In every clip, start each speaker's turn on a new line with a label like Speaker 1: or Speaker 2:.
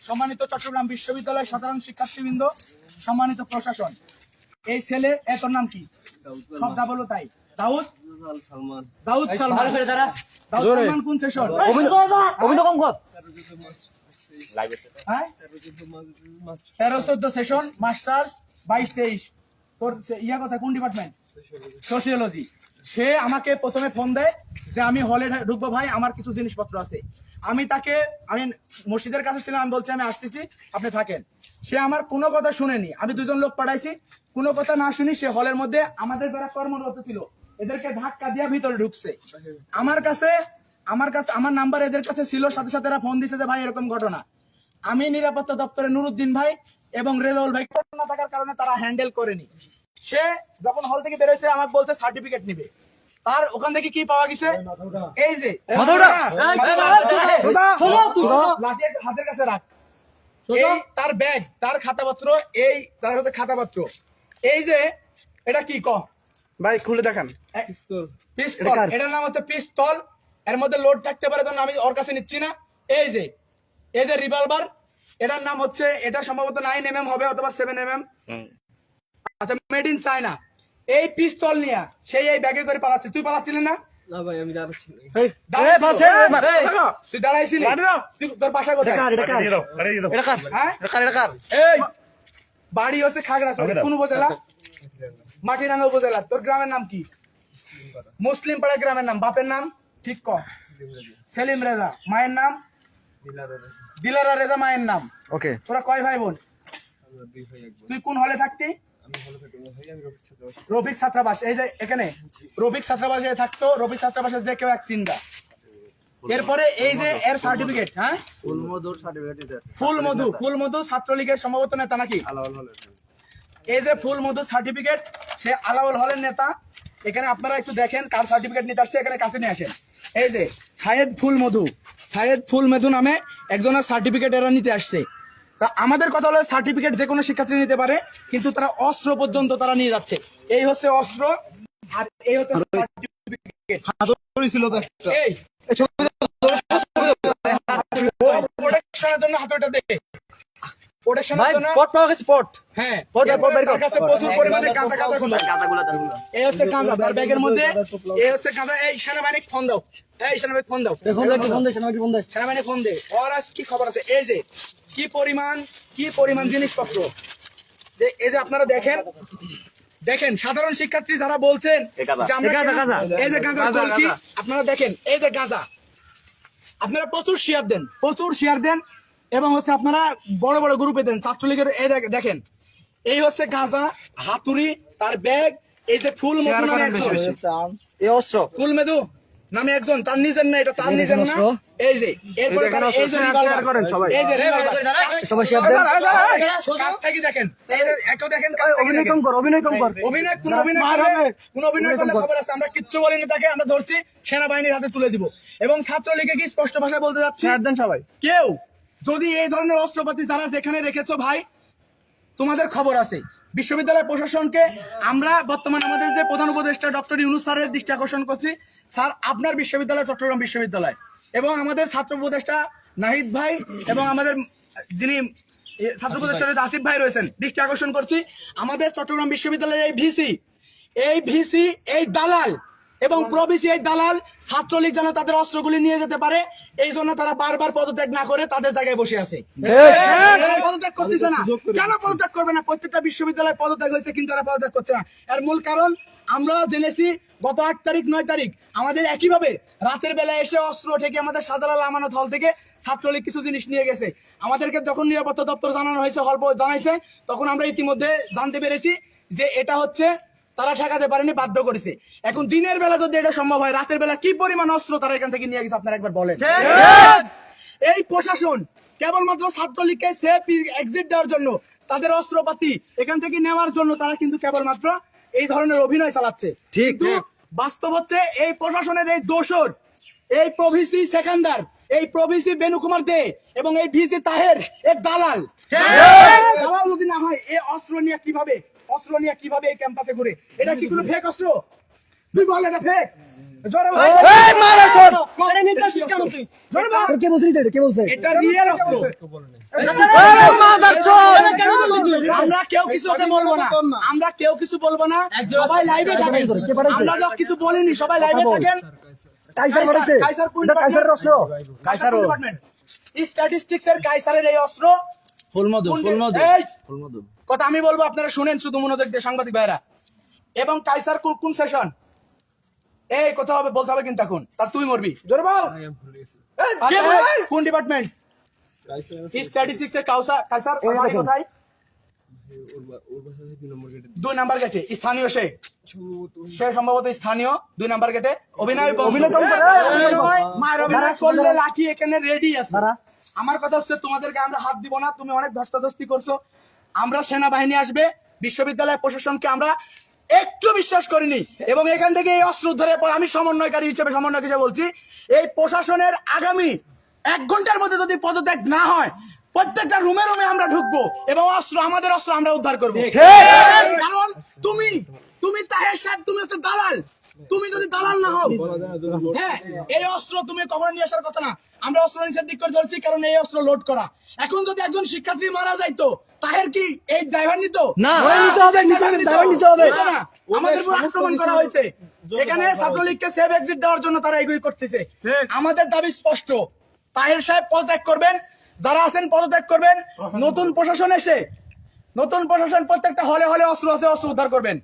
Speaker 1: সম্মানিত চট্টগ্রাম বিশ্ববিদ্যালয়ের সাধারণ শিক্ষার্থীবৃন্দ, সম্মানিত প্রশাসন, এই ছেলে তোর নাম কি? সব দা বলো তাই। দাউদ সালমান। দাউদ সালমান কোন সেশন? হ্যাঁ 13-14 সেশন, মাস্টার্স 22-23। তোর ইয়া কথা কোন ডিপার্টমেন্ট? সোশিওলজি। সে আমাকে প্রথমে ফোন দেয় যে আমি হলে ঢুকবো ভাই, আমার কিছু জিনিসপত্র আছে। আমি মসজিদের কাছে ছিলাম, আমি বলছি আমি আসতেছি, আপনি থাকেন। সে আমার কোনো কথা শুনেনি। আমি দুজন লোক পাঠাইছি, কোনো কথা না শুনি সে হলের মধ্যে আমাদের যারা কর্মরত ছিল এদেরকে ধাক্কা দিয়ে ভিতরে ঢুকছে। আমার নাম্বার এদের কাছে ছিল, সাথে সাথে এরা ফোন দিছে যে ভাই এরকম ঘটনা। আমি নিরাপত্তা দপ্তরে নুরুদ্দিন ভাই এবং রেজাউল ভাই না থাকার কারণে তারা হ্যান্ডেল করেনি। সে যখন হল থেকে বেরোয়েছে আমাকে বলছে সার্টিফিকেট নিবে। তার ওখান থেকে কি পাওয়া গেছে? এই যে হাতের কাছে রাখ, এই তার ব্যাগ, তার খাতাপত্র, এই তার হাতে খাতাপত্র। এই যে এটা কি ক
Speaker 2: ভাই খুলে দেখান।
Speaker 1: পিস্তল, এটার নাম হচ্ছে পিস্তল। এর মধ্যে লোড থাকতে পারে, আমি ওর কাছে নিচ্ছি না। এই যে রিভলভার, এটার নাম হচ্ছে, এটা সম্ভবত 9mm হবে অথবা 7mm। আচ্ছা, মেড ইন চায়না। এই পিস্তল নিয়ে সেই এই ব্যাগে করে পালাচ্ছে। তুই পালাচ্ছিলি না?
Speaker 3: ভাই আমি যাচ্ছি।
Speaker 1: তুই দাঁড়াইছিলি? তোর বাসা কোথায়? এই বাড়ি হচ্ছে খাগড়াছড়ি। কোন উপজেলা? মাটিরাঙ্গা উপজেলা। তোর গ্রামের নাম কি? মুসলিম পাড়া গ্রামের নাম। বাপের নাম ঠিক ক? সেলিম রেজা। মায়ের নাম? দিলারা রেজা মায়ের নাম।
Speaker 2: ওকে।
Speaker 1: তোরা কয় ভাই বোন? তুই কোন হলে থাকতি? রফিক ছাত্রাবাস। এই যে এখানে রফিক ছাত্রাবাসে থাকতো। রফিক ছাত্রাবাসে যে কেউ এক চিন্তা। এরপরে এই যে এর সার্টিফিকেট, হ্যাঁ ফুলমধু ছাত্রলীগের সম্ভবত নেতা নাকি? এই যে ফুলমধু সার্টিফিকেট, সে আলাউল হলের নেতা। এখানে আপনারা একটু দেখেন কার সার্টিফিকেট নিতে আসছে, এখানে কাছে নিয়ে আসেন। এই যে সাইয়েদ ফুলমধু নামে একজনের সার্টিফিকেট এরা নিতে আসছে। তা আমাদের কথা হলো সার্টিফিকেট যে কোনো শিক্ষার্থী নিতে পারে, কিন্তু তারা অস্ত্র পর্যন্ত তারা নিয়ে যাচ্ছে। এই হচ্ছে অস্ত্র, আর এই হচ্ছে সার্টিফিকেট। এই প্রোটেকশনের জন্য হাতটা দেখে প্রোটেকশনের জন্য হ্যাঁ, তার কাছে প্রচুর পরিমাণে কাঁচা এই হচ্ছে কাঁচা তার ব্যাগের মধ্যে। এই হচ্ছে কাঁচা। এই সেনাবাহিনী ফোন দাও, এই সেনাবাহিনী ফোন দাও, সেনাবাহিনী ফোন দে। ওর আজ কি খবর আছে? এই যে কি পরিমাণ জিনিসপত্র। এই যে আপনারা দেখেন সাধারণ শিক্ষার্থী যারা বলছেন এই যে গাঁজা, আপনারা দেখেন এই যে গাঁজা। আপনারা প্রচুর শেয়ার দেন এবং হচ্ছে আপনারা বড় বড় গ্রুপে দেন ছাত্রলীগের। এই দেখেন এই হচ্ছে গাঁজা, হাতুড়ি, তার ব্যাগ। এই যে ফুলমধু নামে একজন, তার নিজের না, এটা তার নিজের না। এই যে এরপরে কাছ থেকে দেখেন, অভিনয় করলে খবর আছে। আমরা কিচ্ছু বলিনি তাকে, আমরা ধরছি, সেনাবাহিনীর হাতে তুলে দিব। এবং ছাত্রলীগে কি স্পষ্ট ভাষায় বলতে যাচ্ছি,
Speaker 2: সবাই
Speaker 1: কেউ যদি এই ধরনের অস্ত্রপাতি যারা যেখানে রেখেছো ভাই, তোমাদের খবর আছে। বিশ্ববিদ্যালয় প্রশাসনকে আমরা বর্তমানে আমাদের যে প্রধান উপদেষ্টা ডক্টর ইউনূস স্যারের দৃষ্টি আকর্ষণ করছি, স্যার আপনার বিশ্ববিদ্যালয় চট্টগ্রাম বিশ্ববিদ্যালয় এবং আমাদের ছাত্র উপদেষ্টা নাহিদ ভাই এবং আমাদের যিনি ছাত্র উপদেষ্টা আসিফ ভাই রয়েছেন, দৃষ্টি আকর্ষণ করছি আমাদের চট্টগ্রাম বিশ্ববিদ্যালয়ের এই ভিসি এই দালাল এবং প্রভিসি এই দালাল ছাত্রলীগ যেন তাদের অস্ত্রগুলি নিয়ে যেতে পারে, এই জন্য তারা বারবার পদত্যাগ না করে তাদের জায়গায় বসে আছে। পদত্যাগ করতেছে না কেন? পদত্যাগ করবে না? প্রত্যেকটা বিশ্ববিদ্যালয়ে পদত্যাগ হয়েছে, কিন্তু তারা পদত্যাগ করছে না। এর মূল কারণ আমরা জেনেছি গত 8 তারিখ 9 তারিখ আমাদের একইভাবে রাতের বেলা এসে অস্ত্র থেকে আমাদের শাহজালাল আমানত হল থেকে ছাত্রলীগ কিছু জিনিস নিয়ে গেছে। আমাদেরকে যখন নিরাপত্তা দপ্তর জানানো হয়েছে, হল জানাইছে, তখন আমরা ইতিমধ্যে জানতে পেরেছি যে এটা হচ্ছে তারা ঠেকাতে পারেনি, বাধ্য করেছে। এখন দিনের বেলা যদি এটা সম্ভব হয়, রাতের বেলা কি পরিমাণ অস্ত্র তারা এখান থেকে নিয়ে গেছে আপনারা একবার বলেন। এই প্রশাসন কেবলমাত্র ছাত্রলীগকে সেফ এক্সিট দেওয়ার জন্য, তাদের অস্ত্রপাতি এখান থেকে নেওয়ার জন্য তারা কিন্তু কেবলমাত্র এই ধরনের অভিনয় চালাচ্ছে। কিন্তু বাস্তব হচ্ছে এই প্রশাসনের এই দোসর, এই প্রভিসি সেকেন্দার, এই প্রভিসি বেনু কুমার দে এবং এই ভিসি তাহের এক দালাল যদি না হয়, এই অস্ত্র নিয়ে কিভাবে এই ক্যাম্পাসে ঘুরে? এটা কি কোনো ফেক অস্ত্র? তুই বল এটা ফেক? জোরে বল।
Speaker 2: এই মারা তোর
Speaker 3: আরে নির্দেশিস কেন তুই?
Speaker 1: জোরে বল।
Speaker 2: কে বলছিস এটা কে বলছে
Speaker 1: এটা রিয়েল অস্ত্র।
Speaker 2: এই মাদার চোদ
Speaker 3: কেন দিলি তুই?
Speaker 1: আমরা কেউ কিছু ওকে বলবো না, আমরা কেউ কিছু বলবো না, সবাই লাইভে থাকেন।
Speaker 2: কে পাঠাইছে?
Speaker 1: আমরা তো কিছু বলিনি, সবাই লাইভে থাকেন।
Speaker 2: কাইসার বাড়াইছে
Speaker 1: কাইসার কোন
Speaker 2: এটা কাইসারের অস্ত্র
Speaker 1: কাইসার ডিপার্টমেন্ট স্ট্যাটিস্টিক্স এর কাইসারের এই অস্ত্র এই কথা আমি বলবো, আপনারা শুনেন শুধু মনোযোগ দিয়ে সাংবাদিক ভাইরা। এবং কাইসার কোন সেশন, এই কথা হবে বলতে হবে কিন্তু এখন, তা তুই মরবি। জোরে বল। কোন ডিপার্টমেন্ট? স্ট্যাটিস্টিক্স এর কাইসার বাড়ি কোথায়? 2 নাম্বার গেটে। স্থানীয় সে সম্ভবত স্থানীয় 2 নাম্বার গেটে অভিনয় করলে লাঠি এখানে রেডি আছে। আমার কথা হচ্ছে তোমাদেরকে আমরা হাত দিব না, তুমি অনেক ধস্তাধস্তি করছো। আমরা সেনাবাহিনী আসবে, বিশ্ববিদ্যালয় প্রশাসনকে আমরা একটু বিশ্বাস করিনি। এবং এখান থেকে এই অস্ত্র উদ্ধারের পর আমি সমন্বয়কারী হিসেবে বলছি, এই প্রশাসনের আগামী 1 ঘন্টার মধ্যে যদি পদত্যাগ না হয়, প্রত্যেকটা রুমে রুমে আমরা ঢুকবো এবং আমাদের অস্ত্র আমরা উদ্ধার করবো। কারণ তুমি তাহের সাহেব, তুমি হচ্ছে দালাল। তুমি যদি দালাল না হও, হ্যাঁ, এই অস্ত্র তুমি কখনো নিয়ে আসার কথা না। আমরা অস্ত্র নিষেধ দিক করে ধরছি, কারণ এই অস্ত্র লোড করা। এখন যদি একজন শিক্ষার্থী মারা যাইতো, তাহের কি এই ড্রাইভার নিত
Speaker 2: না, নিতে হবে, ড্রাইভার নিতে হবে।
Speaker 1: আমাদের উপর আক্রমণ করা হয়েছে। এখানে ছাত্রলীগকে সেভ এক্সিট দেওয়ার জন্য তারা এগুলি করতেছে। আমাদের দাবি স্পষ্ট, তাহের সাহেব পদত্যাগ করবেন, যারা আছেন পদত্যাগ করবেন। নতুন প্রশাসন এসে, নতুন প্রশাসন প্রত্যেকটা হলে হলে অস্ত্র আছে, অস্ত্র উদ্ধার করবেন।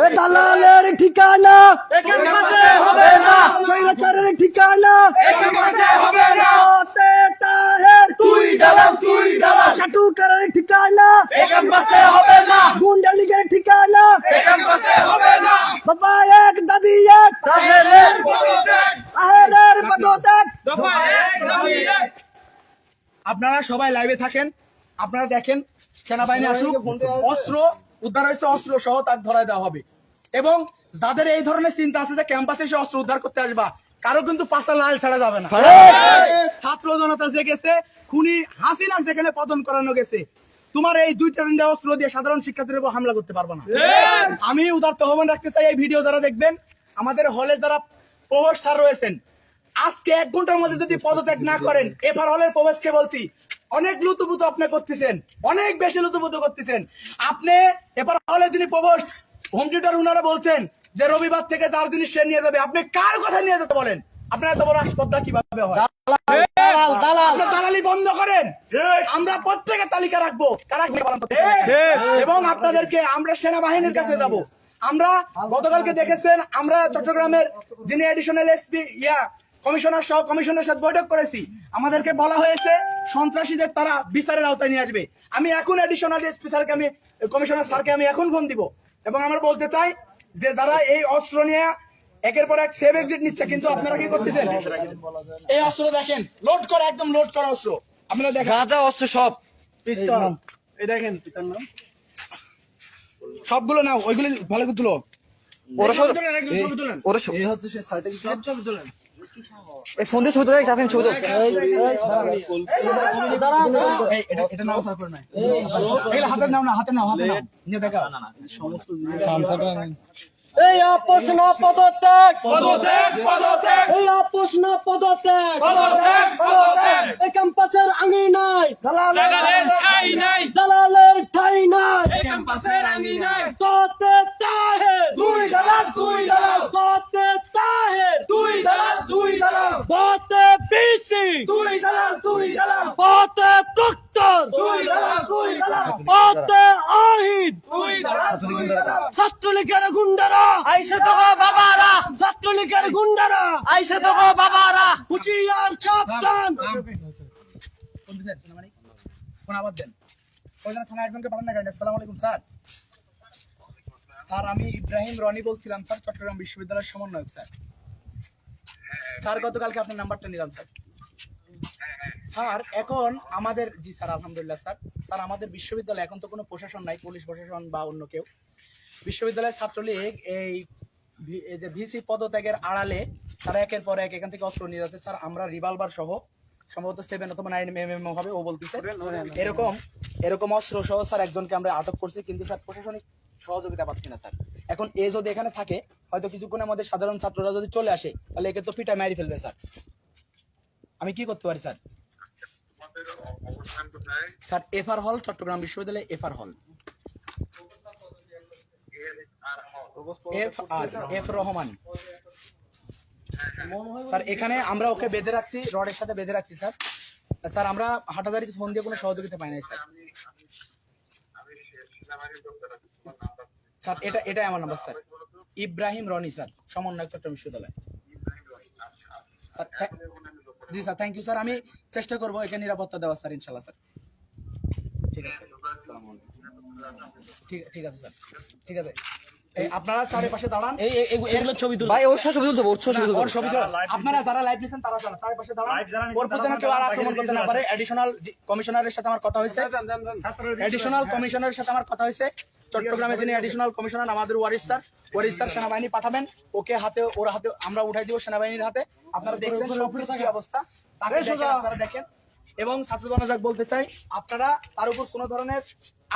Speaker 2: এই দালালের ঠিকানা
Speaker 1: একের কাছে হবে না,
Speaker 2: স্বৈরাচারের ঠিকানা
Speaker 1: একের কাছে হবে না।
Speaker 2: ওতে তাহের
Speaker 1: তুই দালাল, তুই দালাল।
Speaker 2: চাটুকারের ঠিকানা
Speaker 1: একের কাছে হবে না,
Speaker 2: গুন্ডা লীগের ঠিকানা
Speaker 1: একের কাছে হবে না।
Speaker 2: বাবা এক দাবি এক
Speaker 1: তাহেরের পদত্যাগ,
Speaker 2: তাহেরের পদত্যাগ
Speaker 1: দফা এক, দাবি এক। আপনারা সবাই লাইভে থাকেন, আপনারা দেখেন সেনাবাহিনী আসুক, অস্ত্র উদ্ধার হয়েছে, অস্ত্র সহ তাকে ধরায় দেওয়া হবে। এবং যাদের এই ধরনের চিন্তা আছে যে ক্যাম্পাসে এসে অস্ত্র উদ্ধার করতে আসবা, কারো কিন্তু পাশা লাল ছাড়া যাবে না। ছাত্র জনতা যে গেছে, খুনি হাসিনা যেখানে পতন করানো গেছে, তোমার এই 2-3টা অস্ত্র দিয়ে সাধারণ শিক্ষার্থীদের উপর হামলা করতে পারবে না। আমি উদারত আহ্বান রাখতে চাই, এই ভিডিও যারা দেখবেন, আমাদের হলে যারা প্রভাস স্যার রয়েছেন, আজকে 1 ঘন্টার মধ্যে যদি পদত্যাগ না করেন, এফআর হলের প্রবেশকে বলছি, অনেক লুতুপুতু আপনি করতেছেন, অনেক বেশি লুতুপুতু করতেছেন। আপনি এফআর হলে যিনি প্রবেশ হোম টিউটর, উনারা বলছেন যে রবিবার থেকে 4 দিন সে নিয়ে যাবে। আপনি কার কথা নিয়ে যেতে বলেন? আপনার এত বড় আসপদ্দা কিভাবে হয়? আপনার দালালি বন্ধ করেন। আমরা প্রত্যেকের তালিকা রাখবো কারা কি পালন করতেছে। এবং আপনাদেরকে আমরা সেনাবাহিনীর কাছে যাব। আমরা গতকালকে দেখেছেন, আমরা চট্টগ্রামের যিনি এডিশনাল এসপি কমিশনার সহ কমিশনের সাথে বৈঠক করেছি। আমাদেরকে বলা হয়েছে সন্ত্রাসীদের তারা বিচারের আওতায় নিয়ে আসবে। আমি এখন এডিশনাল এসপি স্যারকে, আমি কমিশনার স্যারকে আমি এখন ফোন দিব। এবং আমরা বলতে চাই যে যারা এই অস্ত্র নিয়ে একের পর এক সেভ এক্সিট নিচ্ছে, কিন্তু আপনারা কি করতেছেন? এই অস্ত্র দেখেন, লোড করা, একদম লোড করা অস্ত্র। আপনারা দেখেন
Speaker 2: গাঁজা অস্ত্র সব
Speaker 1: পিস্তল, এই দেখেন সবগুলো নাও, ওইগুলো ভালো করে তুলো।
Speaker 2: ওরা সব
Speaker 1: ছবি তুলেন,
Speaker 2: ওরা সব
Speaker 1: এই হচ্ছে সে সার্টিফিকেট, ছবি তুলেন।
Speaker 2: এই ফোন দিয়ে ছবি তোলে, কাফেন ছবি তোলে।
Speaker 1: এই এটা নাও, তারপর নাই এগুলো হাতে নাও না, হাতে নাও, হাতে নাও, নিয়ে দেখা সমস্ত
Speaker 3: এই আপোষ না পদত্যাগ,
Speaker 1: পদত্যাগ, পদত্যাগ,
Speaker 3: এই আপোষ না পদত্যাগ,
Speaker 1: পদত্যাগ, পদত্যাগ।
Speaker 3: এই ক্যাম্পাসের আঙিনায়
Speaker 1: দালালের ঠাঁই নাই,
Speaker 3: দালালের ঠাঁই নাই।
Speaker 1: এই ক্যাম্পাসের আঙিনায়
Speaker 3: তোতে তাহের,
Speaker 1: তুই দালাল, তুই দালাল,
Speaker 3: তোতে তাহের,
Speaker 1: তুই দালাল, তুই দালাল,
Speaker 3: তোতে বিসি,
Speaker 1: তুই দালাল, তুই দালাল,
Speaker 3: তোতে প্রক্টর,
Speaker 1: তুই দালাল, তুই দালাল,
Speaker 3: তোতে আহিদ,
Speaker 1: তুই দালাল, তুই দালাল।
Speaker 3: ছাত্রলীগের গুন্ডারা
Speaker 2: আইসে তো গো বাবারা,
Speaker 3: ছাত্রলীগের গুন্ডারা
Speaker 2: আইসে তো গো বাবারা।
Speaker 3: হুঁশিয়ার সাবধান।
Speaker 1: ফোন আবার দেন। কয়জন থানা একজনকে পাঠান না কেন? আসসালামু আলাইকুম স্যার। স্যার আমি ইব্রাহিম রনি বলছিলাম স্যার, চট্টগ্রাম বিশ্ববিদ্যালয়ের সমন্বয়ক স্যার। স্যার গতকালকে আপনার নাম্বারটা নিলাম স্যার। স্যার এখন আমাদের, জি স্যার আলহামদুলিল্লাহ স্যার। স্যার আমাদের বিশ্ববিদ্যালয়ে এখন তো কোনো প্রশাসন নাই, পুলিশ প্রশাসন বা অন্য কেউ। বিশ্ববিদ্যালয়ের ছাত্রলীগ এই যে ভিসি পদত্যাগের আড়ালে তারা একের পর এক এখান থেকে অস্ত্র নিয়ে যাচ্ছে স্যার। আমরা রিভলভার সহ সম্ভবত 7 অথবা 9 mm হবে ও বলতেছে, এরকম অস্ত্র সহ স্যার একজনকে আমরা আটক করছি, কিন্তু স্যার প্রশাসনিক সহযোগিতা পাচ্ছি না স্যার। এখন এ যদি এখানে থাকে, হয়তো কিছুক্ষণের মধ্যে সাধারণ ছাত্ররা যদি চলে আসে, তাহলে একে তো পিটা মারি ফেলবে স্যার। আমি কি করতে পারি স্যার? স্যার এফআর হল, চট্টগ্রাম বিশ্ববিদ্যালয় এফআর হল। F Rahman sir. এখানে আমরা ওকে বেঁধে রাখছি, রডের সাথে বেঁধে রাখছি স্যার। স্যার আমরা হাটাদারিতে ফোন দিয়ে কোনো সহযোগিতা পাই নাই স্যার। স্যার এটাই আমার number sir. Ibrahim Roni sir, সমন্বয়ক, চট্টগ্রাম বিশ্ববিদ্যালয়। স্যার জি স্যার, থ্যাংক ইউ স্যার। আমি চেষ্টা করবো একে নিরাপত্তা দেওয়া স্যার, ইনশাল্লাহ স্যার। ঠিক আছে, ঠিক আছে স্যার, ঠিক আছে। এই আপনারা চারিপাশে দাঁড়ান,
Speaker 3: এগুলো ছবি তুলো।
Speaker 2: ভাই ওর সাথে ছবি তুলতে হবে, ওর সাথে ছবি তুলতে
Speaker 1: ওর ছবি তোলা। আপনারা যারা লাইভ নিছেন তারা চারিপাশে দাঁড়ান, ওর প্রতি যেন কেউ আর আক্রমণ করতে না পারে। এডিশনাল কমিশনারের সাথে আমার কথা হয়েছে, চট্টগ্রামে যিনি এডিশনাল কমিশনার আমাদের ওয়ারিস স্যার সেনাবাহিনী পাঠাবেন, ওকে হাতে, ওর হাতে আমরা উঠাই দিব সেনাবাহিনীর হাতে। আপনারা দেখছেন সবকিছু কি অবস্থা, তাকে দেখেন, আপনারা দেখেন। এবং ছাত্র জনতা বলতে চাই, আপনারা তার উপর কোনো ধরনের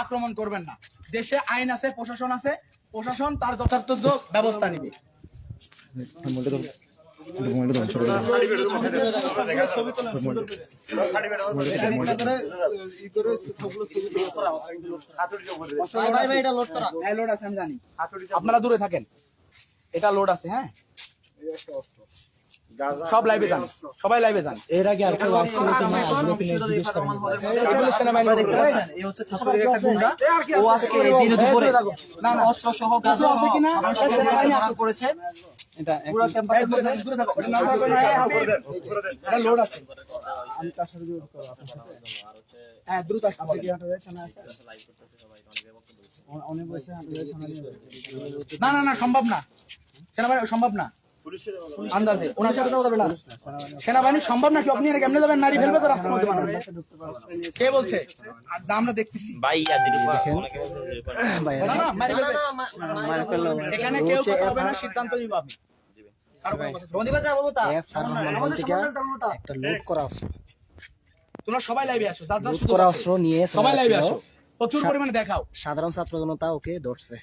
Speaker 1: আক্রমণ করবেন না। দেশে আইন আছে, প্রশাসন আছে, প্রশাসন তার যথার্থ ব্যবস্থা নেবে। লোড আছে আমি জানি, আপনারা দূরে থাকেন। এটা লোড আছে, হ্যাঁ সব লাইভে যান, সবাই লাইভে যান।
Speaker 4: এর আগে আর কেউ আসছিল কিনা এগুলো কিনে জিজ্ঞেস করেন।
Speaker 1: এগুলো সেনাবাহিনী দেখতে পাচ্ছেন,
Speaker 2: এই হচ্ছে ছাত্রলীগের একটা গুন্ডা। ও আজকে এই দিনে দুপুরে
Speaker 1: না না
Speaker 2: অস্ত্র সহ গাঁজা আছে কিনা সেনাবাহিনী আসে করেছে।
Speaker 1: এটা
Speaker 2: পুরো ক্যাম্পাসের মধ্যে
Speaker 1: দূরে থাকো, এটা না করবেন না, এটা লোড আছে। আমি তার সাথে যোগাযোগ করব, হ্যাঁ দ্রুত আসুন। না না না, সম্ভব না, সেনাবাহিনী সম্ভব না, আন্দাজে ওনার সাথে কথা বলবেন না। সেনাবাহিনী সম্ভব নাকি? আপনি এর কেমনে যাবেন? নারী ফেলবে তো রাস্তার মধ্যে মানুষ। কে বলছে? আমরা দেখতেছি না, না, মারি ফেলবে। এখানে কেউ কথা হবে না, সিদ্ধান্ত নিব আমি। কারো কোনো কথা শুনবো না।
Speaker 4: একটা লুট করা অস্ত্র,
Speaker 1: তোমরা সবাই লাইভে আসো, যার যার
Speaker 4: লুট
Speaker 1: সুযোগ
Speaker 4: করা
Speaker 1: আছে।
Speaker 4: অস্ত্র নিয়ে চলে
Speaker 1: সবাই লাইভে
Speaker 4: আসছিল।
Speaker 1: আসো, প্রচুর পরিমাণে দেখাও।
Speaker 4: সাধারণ ছাত্র জনতা ওকে ধরছে।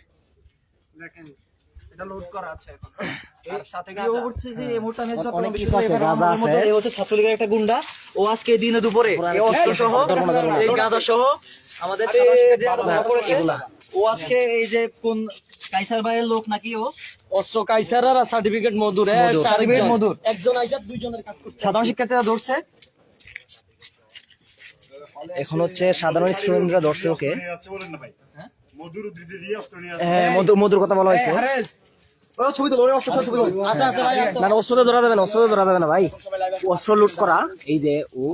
Speaker 4: অনেক কিছু আছে, গাঁজা আছে।
Speaker 2: এই হচ্ছে ছাত্রলীগের একটা গুন্ডা। ও আজকে এই দিনে দুপুরে এই অস্ত্র সহ এই গাঁজা সহ আমাদের
Speaker 4: এগুলা
Speaker 2: ও আজকে এই যে কোন কাইসার ভাইয়ের লোক নাকি ও
Speaker 3: অস্ত্র কাইসার আর সার্টিফিকেট মধুর,
Speaker 2: সার্টিফিকেট মধুর।
Speaker 3: একজন আইসা দুইজনের কাজ করছে।
Speaker 2: সাধারণ শিক্ষার্থীরা ধরছে।
Speaker 4: এখন হচ্ছে সাধারণ স্টুডেন্টরা ধরছে ওকে। হ্যাঁ, মধুর কথা বলা হয়েছে।
Speaker 1: হারেস
Speaker 2: ও ছবি তুলো, ওর অস্ত্র সহ ছবি তুলো।
Speaker 3: আচ্ছা আচ্ছা ভাই,
Speaker 4: না অস্ত্র তো ধরা যাবে না, অস্ত্র তো ধরা যাবে না ভাই। অস্ত্র লুট করা, এই যে ও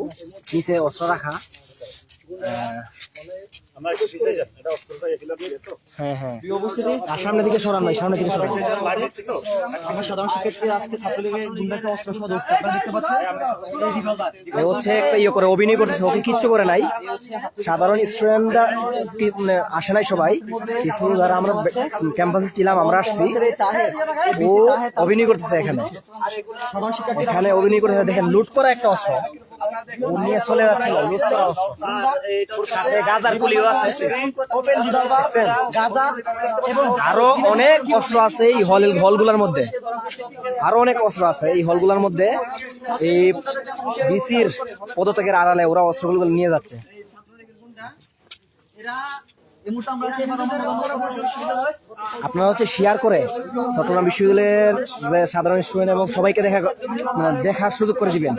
Speaker 4: নিচে অস্ত্র রাখা। হ্যাঁ হ্যাঁ, আর সামনে দিকে সরান ভাই, সামনে দিকে সরান।
Speaker 2: আমরা সাধারণ শিক্ষার্থীরা আজকে ছাত্রলীগের গুন্ডাকে অস্ত্র সহ ধরছে। আপনারা দেখতে পাচ্ছেন এই রিভলভার।
Speaker 4: এ হচ্ছে একটা ইয়ে করে অভিনয় করতেছে, ওকে কিচ্ছু করে নাই। সাধারণ স্টুডেন্টরা আসে নাই সবাই, কিছু যারা আমরা ক্যাম্পাসে ছিলাম আমরা আসছি। ও অভিনয় করতেছে এখানে, এখানে অভিনয় করতেছে। দেখেন লুট করা একটা অস্ত্র ও নিয়ে চলে যাচ্ছিল, লুট করা অস্ত্র। সাথে গাজার গুলিও আছে,
Speaker 2: গাঁজা এবং
Speaker 4: আরো অনেক অস্ত্র আছে এই হলগুলোর মধ্যে। আরো অনেক অস্ত্র আছে এই হলগুলোর মধ্যে। এই বিসির পদত্যাগের আড়ালে ওরা অস্ত্রগুলো নিয়ে যাচ্ছে। আপনারা হচ্ছে শেয়ার করে চট্টগ্রাম বিশ্ববিদ্যালয়ের যে সাধারণ স্টুডেন্ট এবং সবাইকে দেখার সুযোগ করে দিবেন।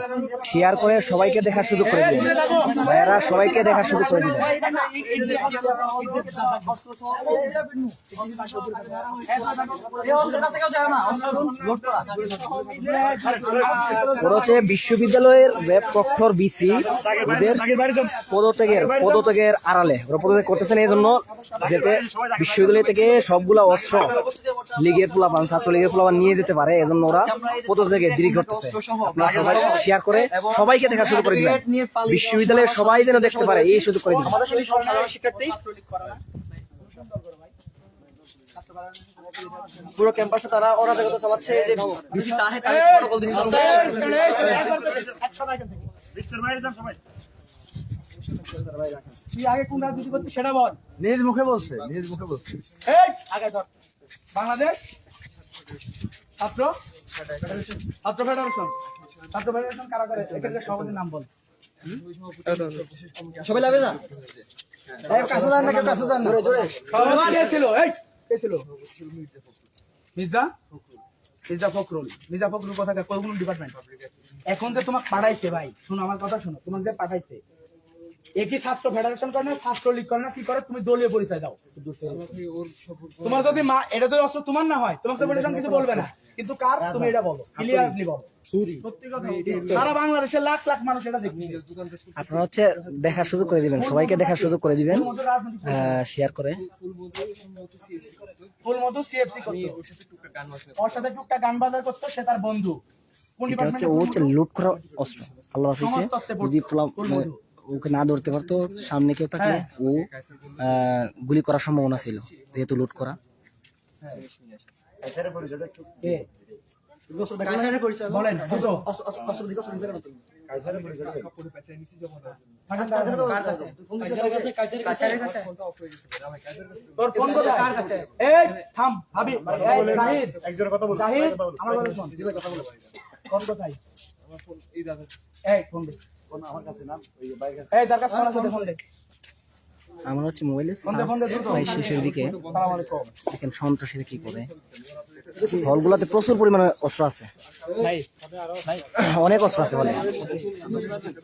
Speaker 4: শেয়ার করে সবাইকে দেখার সুযোগ করে দিবেন ভাইয়েরা, সবাইকে দেখার সুযোগ করে দিবেন। ওরা হচ্ছে বিশ্ববিদ্যালয়ের যে প্রক্টর বিসি, ওদের পদত্যাগের আড়ালে ওরা পদত্যাগ করতেছেন এই জন্য যাতে বিশ্ববিদ্যালয় থেকে সবগুলা অস্ত্র লীগের পোলাপান, ছাত্রলীগের পোলাপান নিয়ে যেতে পারে, এজন্য ওরা পদত্যাগে দেরি করতেছে। আপনারা সবাই শেয়ার করে সবাইকে দেখা শুরু করে দিবেন, বিশ্ববিদ্যালয়ের সবাই যেন দেখতে পারে এই সুযোগ করে দিবেন।
Speaker 2: পুরো ক্যাম্পাসে তারা অরাজকতা চালাচ্ছে। যে বিসি তাহে তাদের প্রটোকল দিন
Speaker 1: তুই আগে কোন রাজনীতি করছিস সেটা বল।
Speaker 2: নিজ মুখে বলছে।
Speaker 1: এই আগে ধর, বাংলাদেশ ছাত্র ছাত্র ফেডারেশন কারা করে এখানকার সভাপতির নাম বল।
Speaker 2: সবাই লাভে যা কাছে যান না, কেউ কাছে যান, ধরে ধরে
Speaker 1: কে ছিল? এই কে ছিল? মির্জা ফখরুল কোথায় কোন ডিপার্টমেন্ট? এখন যে তোমাকে পাঠাইছে ভাই, শুনো আমার কথা শুনো, তোমাকে যে পাঠাইছে একই ছাত্র ফেডারেশন করে না, ছাত্র লীগ করে না, কি করে? তুমি দলীয় পরিচয় দাও। তোমার যদি এটা তো অস্ত্র তোমার না হয়, তোমাকে ফেডারেশন কিছু বলবে না, কিন্তু কার? তুমি এটা বলো, ক্লিয়ারলি বলো। সারা বাংলাদেশের লাখ লাখ মানুষ এটা দেখবে।
Speaker 4: আপনারা হচ্ছে দেখার সুযোগ করে দিবেন, সবাইকে দেখার সুযোগ করে দিবেন, শেয়ার করে।
Speaker 1: ফুল মধু সিএফসি করতো, ওর সাথে টুকটাক গান বাজার করতো, সে তার বন্ধু। কোন
Speaker 4: এটা হচ্ছে ও হচ্ছে লুট করা অস্ত্র। আল্লাহ বাঁচিয়েছে, যদি ওকে না ধরতে পারতো, সামনে কেউ থাকলে ও গুলি করার সম্ভাবনা ছিল, যেহেতু লুট করা।
Speaker 1: বলেন তোর ফোন কোথায়? এই থাম হাবিব, এই জাহিদ, জাহিদ আমার কথা শোন, কথা বলো। ফোন কোথায়? এই ফোন দে। এই যার কাছে ফোন আছে ফোন দে।
Speaker 4: আমার হচ্ছে মোবাইলে প্রায় শেষের দিকে দেখেন সন্ত্রাসীরা কি করে। হলগুলোতে প্রচুর পরিমাণে অস্ত্র আছে, অনেক অস্ত্র আছে বলে।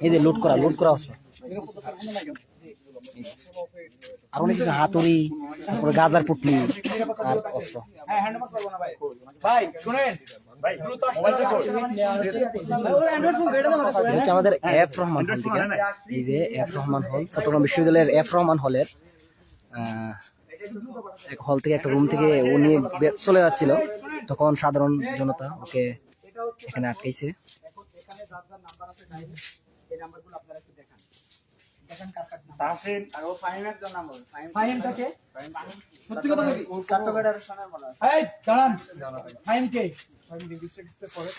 Speaker 4: এই যে লুট করা অস্ত্র, আর অনেক কিছু হাতুড়ি, তারপরে গাজার পুটলি আর অস্ত্র।
Speaker 1: হ্যাঁ হ্যান্ড ওভার করব না ভাই। ভাই শুনেন, দ্রুত আসতে
Speaker 4: হচ্ছে আমাদের এফ রহমান হল থেকে। এই যে এফ রহমান হল, চট্টগ্রাম বিশ্ববিদ্যালয়ের এফ রহমান হলের হল থেকে একটা রুম থেকে ও নিয়ে চলে যাচ্ছিল, তখন সাধারণ জনতা ওকে এখানে আটকাইছে।
Speaker 2: তাহসিন আর ও ফাহিমের জন্য নাম বল।
Speaker 1: ফাহিমটাকে
Speaker 2: সত্যি কথা বলি, ছাত্র ফেডারেশনের বলা।
Speaker 1: এই দাঁড়ান, ফাহিম কে?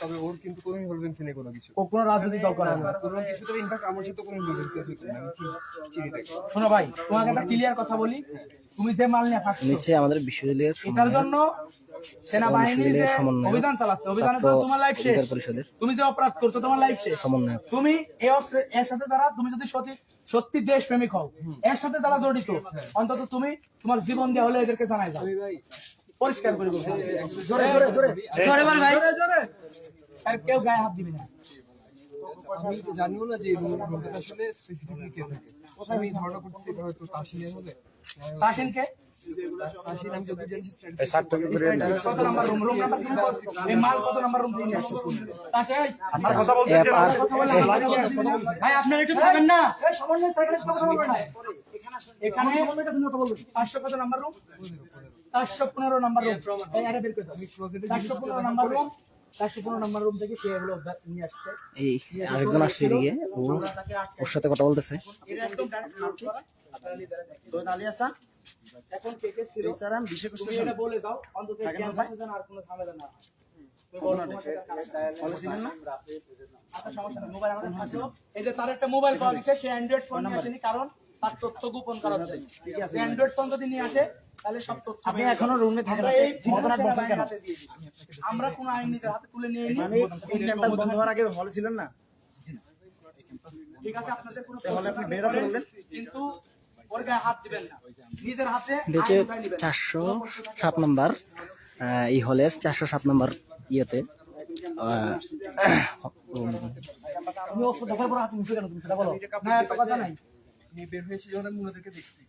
Speaker 5: তবে ওর কিন্তু কোনো ইনভলভেন্সি নেই কোনো কিছু,
Speaker 1: ও কোনো রাজনৈতিক দল করে না।
Speaker 5: কোনো কিছু তো ইনফ্যাক্ট আমার সাথে কোনো ইনভলভেন্সি আছে না, আমি চিনি তাকে।
Speaker 1: শোনো ভাই, তোমাকে একটা ক্লিয়ার কথা বলি, তুমি যে মাল নিয়ে ফাঁসছো
Speaker 4: নিচ্ছে আমাদের বিশ্ববিদ্যালয়ের
Speaker 1: এটার জন্য সেনাবাহিনীর যে
Speaker 4: সমন্বয়ক,
Speaker 1: অভিযান চালাচ্ছে, অভিযানের জন্য তোমার লাইফ শেষ।
Speaker 4: পরিষদের
Speaker 1: তুমি যে অপরাধ করছো তোমার লাইফ শেষ।
Speaker 4: সমন্বয়ক।
Speaker 1: তুমি এর সাথে যারা, তুমি যদি সত্যি দেশ প্রেমিক হও, এর সাথে যারা জড়িত, অন্তত তুমি তোমার জীবন দেওয়া হলে এদেরকে জানাই দাও, পরিষ্কার করে বলবো। জোরে জোরে জোরে জোরে বল ভাই, জোরে জোরে। আর কেউ গায়ে হাত দিবি না।
Speaker 5: আমি তো জানিও না যে এই রুমটা আসলে স্পেসিফিকলি কে থাকে। আমি ধারণা করতেছি এটা হয়তো তাসিনের হবে।
Speaker 1: তাসিনকে
Speaker 5: তাসিন আমি যদি জানি
Speaker 1: কত নাম্বার রুম, রুম নাম্বার তুমি বল। এই মাল কত নাম্বার রুম থেকে আসছে? তাসিন আমার কথা বলতে
Speaker 4: এফ আর
Speaker 1: ভাই আপনারা একটু থাকবেন না। এই সমন্বয় সাইকেলে কথা বলবেন না। এখানে সমন্বয় কাছে কথা বলবেন। 500 কত নাম্বার রুম? 415 number room. এই আরে বের করে দাও। 415 নাম্বার রুম, 415 নাম্বার রুম থেকে সে এগুলো নিয়ে আসছে।
Speaker 4: এই আরেকজন আসছে এদিকে, ওর সাথে কথা বলতেছে।
Speaker 1: এটা একদম ডাইরেক্ট নক করা। আপনারা লিডারে দেখেন।
Speaker 2: তো দালিয়া স্যার
Speaker 1: এখন কে কে ছিল?
Speaker 2: স্যার আমি বিশেষ
Speaker 1: তুমি এটা বলে দাও, অন্তত জ্ঞান থাকবে যেন আর কোনো ঝামেলা না হয়। তুমি বলো
Speaker 2: বলেছিলেন না?
Speaker 1: আচ্ছা সমস্যা নেই, মোবাইল আমাদের কাছে। এই যে তার একটা মোবাইল পাওয়া গেছে, সে অ্যান্ড্রয়েড ফোন নিয়ে আসেনি, কারণ তার তথ্য গোপন করা হচ্ছে। সে অ্যান্ড্রয়েড ফোন যদি নিয়ে আসে তাহলে সব তথ্য
Speaker 2: আপনি এখনো রুমে থাকেন,
Speaker 1: আমরা এই
Speaker 2: ঘটনা বলছেন কেন?
Speaker 1: আমরা কোন আইনিদের হাতে তুলে নিয়ে
Speaker 2: মানে এই ক্যাম্পাস বন্ধ হওয়ার আগে হলে ছিলেন না?
Speaker 1: ঠিক আছে, আপনাদের কোনো
Speaker 2: তাহলে আপনি বের আছে বললেন?
Speaker 1: কিন্তু ওর গায়ে হাত দিবেন না, নিজের হাতে
Speaker 4: দেখছে
Speaker 1: আইন উঠায় নিবেন।
Speaker 4: 407 নম্বর এই হলে 407 নম্বর ইয়েতে
Speaker 1: তুমি ওষুধ দেখার পর হাত মুছে কেন? তুমি সেটা বলো না, এত কথা নাই।
Speaker 5: আমি বের হয়ে এসে যখন আমি ওনাদেরকে দেখছি,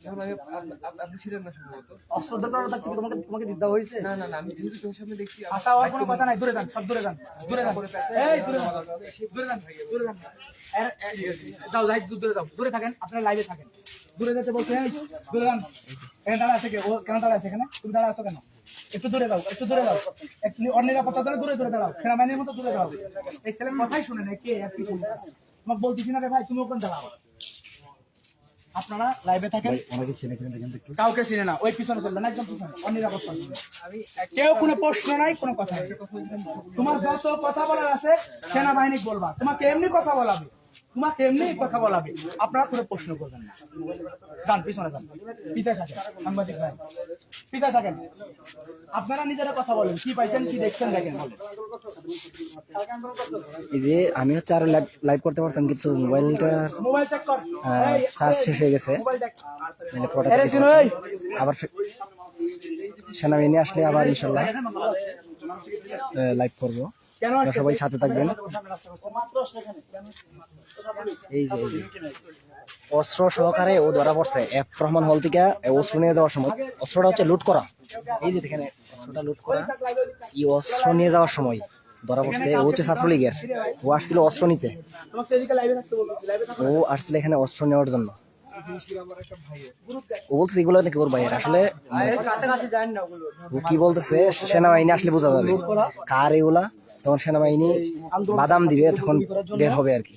Speaker 5: যখন আমি আপনি ছিলেন না সম্ভবত।
Speaker 2: অস্ত্র দরকার থাকতে তোমাকে দিতে হয়েছে?
Speaker 5: না না না, আমি যেহেতু চোখের সামনে দেখছি।
Speaker 1: আশা হওয়ার কোনো কথা নাই, দূরে যান, সব দূরে যান, দূরে যান। এই দূরে যান, দূরে যান, দূরে যান। যাও যাই, দূরে যাও, দূরে থাকেন, আপনারা লাইভে থাকেন। দূরে যেতে বলছে, এই দূরে যান। এখানে দাঁড়া আছে কে? ও কেন দাঁড়া আছে এখানে? তুমি দাঁড়া আছো কেন? একটু দূরে যাও, একটু দূরে যাও, একটু অন্য নিরাপত্তার জন্য দূরে দূরে দাঁড়াও, সেনাবাহিনীর মতো দূরে দাঁড়াও। এই ছেলের কথাই শুনে না, কে আর কি শুনে? তোমাকে বলতেছি না রে ভাই, তুমি ওখানে দাঁড়াও। আপনারা লাইভে থাকেন, কাউকে চিনে না, ওই পিছনে চলবে না, একদম পিছনে, অনিরাপত্তা। কেউ কোনো প্রশ্ন নাই, কোনো কথা নাই। তোমার যত কথা বলার আছে সেনাবাহিনী বলবা, তোমাকে এমনি কথা বলাবে, তোমাকে এমনি কথা বলাবে, আপনারা কোনো প্রশ্ন করবেন না। যান পিছনে যান, পিতায় থাকেন সাংবাদিক ভাই, পিতায় থাকেন। আপনারা নিজেরা কথা বলেন, কি পাইছেন কি দেখছেন দেখেন বলেন।
Speaker 4: এই যে আমি হচ্ছে আরো লাইভ করতে পারতাম, কিন্তু মোবাইলটা
Speaker 1: মোবাইল চেক কর,
Speaker 4: চার্জ শেষ হয়ে গেছে।
Speaker 1: মোবাইল দেখ।
Speaker 4: মানে পুরোটা
Speaker 1: আরে
Speaker 4: দেখতে
Speaker 1: সিনো, এই
Speaker 4: আবার সেনাবাহিনী আসলে আবার ইনশাল্লাহ লাইভ করবো।
Speaker 1: কেন
Speaker 4: আপনারা সবাই সাথে থাকবেন। এই যে অস্ত্র সহকারে ও ধরা পড়ছে এফ রহমান হল থেকে অস্ত্র নিয়ে যাওয়ার সময়। অস্ত্রটা হচ্ছে লুট করা, এই যে দেখেন অস্ত্রটা লুট করা। এই অস্ত্র নিয়ে যাওয়ার সময় ধরা পড়ছে। ও হচ্ছে ছাত্রলীগের, ও আসছিল অস্ত্র নিতে,
Speaker 1: তোমাকে এদিকে লাইভে থাকতে বলছি, লাইভে থাকো।
Speaker 4: ও আসছিল এখানে অস্ত্র নেওয়ার জন্য। ও বলছে এগুলো নাকি ওর ভাইয়ের। আসলে ও কি বলতেছে সেনাবাহিনী আসলে বোঝা যাবে কার এগুলা। তখন সেনাবাহিনী বাদাম দিবে, তখন বের হবে আর কি।